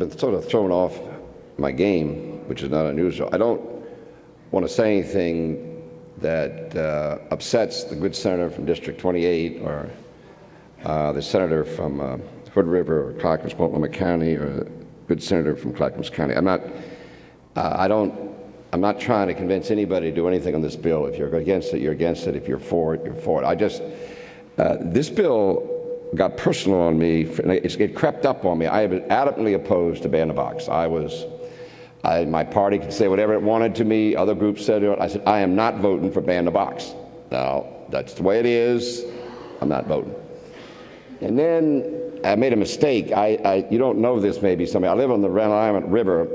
been sort of thrown off my game, which is not unusual. I don't want to say anything that upsets the good senator from District 28 or the senator from Hood River or Clackamas, Multnomah County, or the good senator from Clackamas County. I'm not trying to convince anybody to do anything on this bill. If you're against it, you're against it. If you're for it, you're for it. This bill got personal on me. It crept up on me. I have been adamantly opposed to ban the box. My party could say whatever it wanted to me. Other groups said it. I said, I am not voting for ban the box. Now, that's the way it is. I'm not voting. And then I made a mistake. You don't know this, maybe somebody. I live on the Rhode Island River,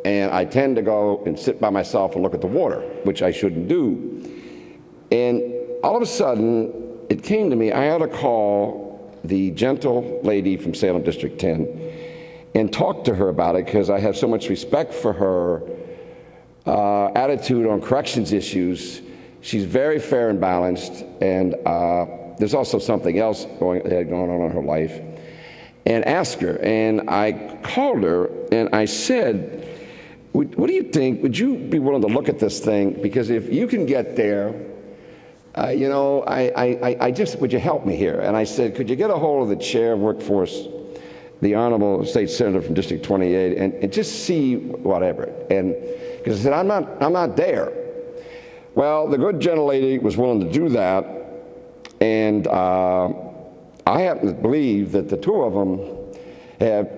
and I tend to go and sit by myself and look at the water, which I shouldn't do. And all of a sudden, it came to me, I ought to call the gentle lady from Salem District 10 and talk to her about it, because I have so much respect for her attitude on corrections issues. She's very fair and balanced, and there's also something else going on in her life. And ask her. And I called her and I said, what do you think? Would you be willing to look at this thing? Because if you can get there, I just, would you help me here? And I said, could you get a hold of the chair of workforce, the Honorable State Senator from District 28, and just see whatever. And because I said, I'm not there. Well, the good gentle lady was willing to do that, and I happen to believe that the two of them have,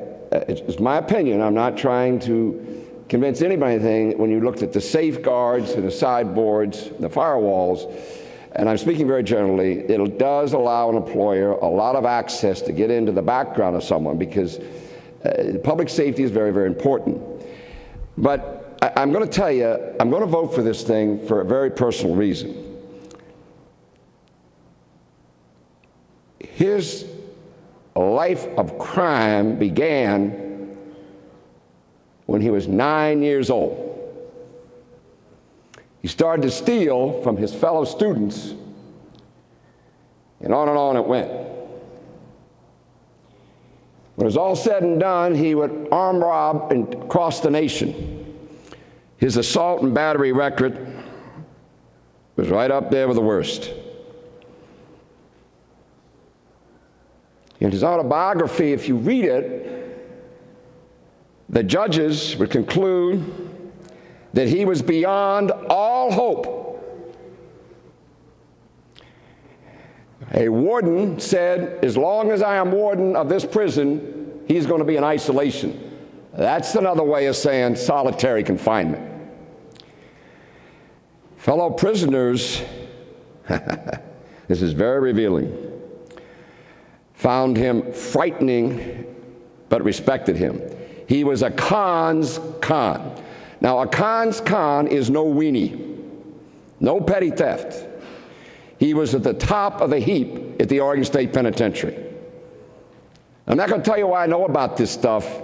it's my opinion, I'm not trying to convince anybody anything, when you looked at the safeguards and the sideboards and the firewalls, and I'm speaking very generally, it does allow an employer a lot of access to get into the background of someone, because public safety is very, very important. But I'm going to tell you, I'm going to vote for this thing for a very personal reason. His life of crime began when he was 9 years old. He started to steal from his fellow students, and on it went. When it was all said and done, he would armed rob and across the nation. His assault and battery record was right up there with the worst. In his autobiography, if you read it, the judges would conclude that he was beyond all hope. A warden said, as long as I am warden of this prison, he's going to be in isolation. That's another way of saying solitary confinement. Fellow prisoners, this is very revealing, found him frightening, but respected him. He was a con's con. Now, a con's con is no weenie, no petty theft. He was at the top of the heap at the Oregon State Penitentiary. I'm not going to tell you why I know about this stuff,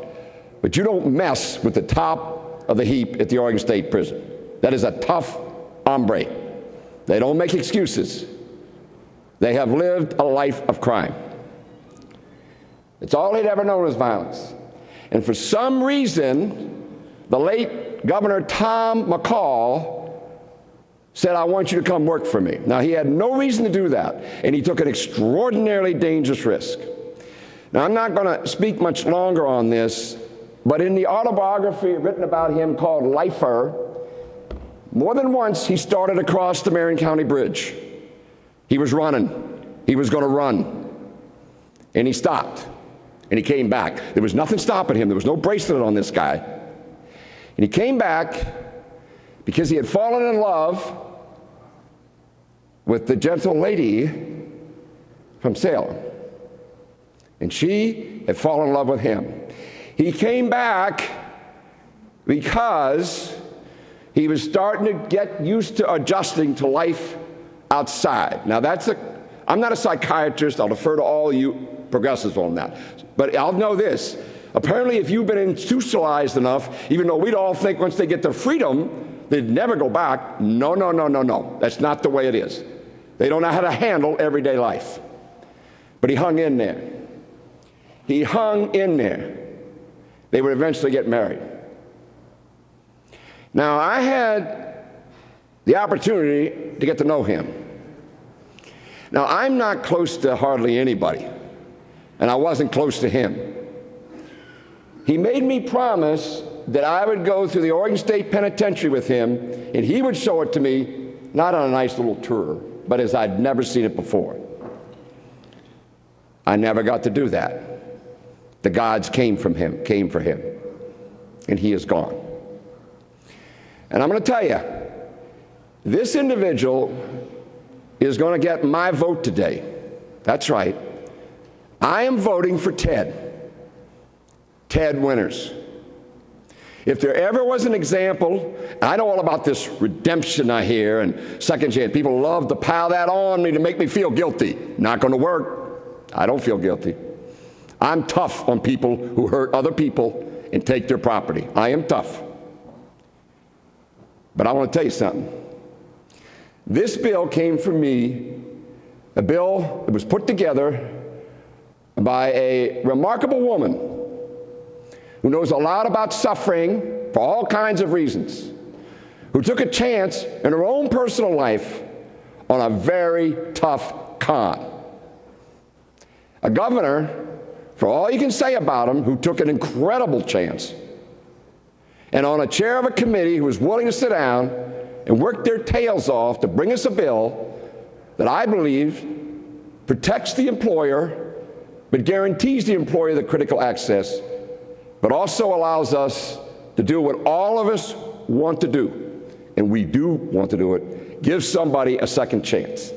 but you don't mess with the top of the heap at the Oregon State Prison. That is a tough hombre. They don't make excuses. They have lived a life of crime. It's all he'd ever known was violence. And for some reason, the late Governor Tom McCall said, I want you to come work for me. Now, he had no reason to do that, and he took an extraordinarily dangerous risk. Now, I'm not going to speak much longer on this, but in the autobiography written about him called Lifer, more than once he started across the Marion County Bridge. He was running. He was going to run. And he stopped. And he came back. There was nothing stopping him. There was no bracelet on this guy. And he came back because he had fallen in love with the gentle lady from Salem. And she had fallen in love with him. He came back because he was starting to get used to adjusting to life outside. Now, I'm not a psychiatrist. I'll defer to all you progressives on that. But I'll know this. Apparently, if you've been institutionalized enough, even though we'd all think once they get their freedom, they'd never go back. No. That's not the way it is. They don't know how to handle everyday life. But he hung in there. He hung in there. they would eventually get married. Now, I had the opportunity to get to know him. Now, I'm not close to hardly anybody, and I wasn't close to him. He made me promise that I would go through the Oregon State Penitentiary with him, and he would show it to me, not on a nice little tour, but as I'd never seen it before. I never got to do that. The gods came for him, and he is gone. And I'm going to tell you, this individual is going to get my vote today. That's right. I am voting for Ted. Ted Winters. If there ever was an example, and I know all about this redemption I hear and second chance. People love to pile that on me to make me feel guilty. Not going to work. I don't feel guilty. I'm tough on people who hurt other people and take their property. I am tough. But I want to tell you something. This bill came from me, a bill that was put together by a remarkable woman who knows a lot about suffering for all kinds of reasons, who took a chance in her own personal life on a very tough con. A governor, for all you can say about him, who took an incredible chance, and on a chair of a committee who was willing to sit down and work their tails off to bring us a bill that I believe protects the employer, but guarantees the employer the critical access, but also allows us to do what all of us want to do, and we do want to do it, give somebody a second chance.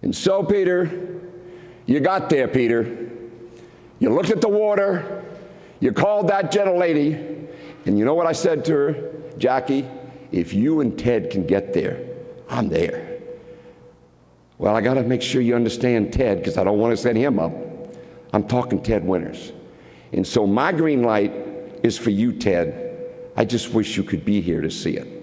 And so, Peter, you got there, Peter. You looked at the water, you called that gentle lady, and you know what I said to her? Jackie, if you and Ted can get there, I'm there. Well, I got to make sure you understand Ted, because I don't want to set him up. I'm talking Ted Winters. And so my green light is for you, Ted. I just wish you could be here to see it.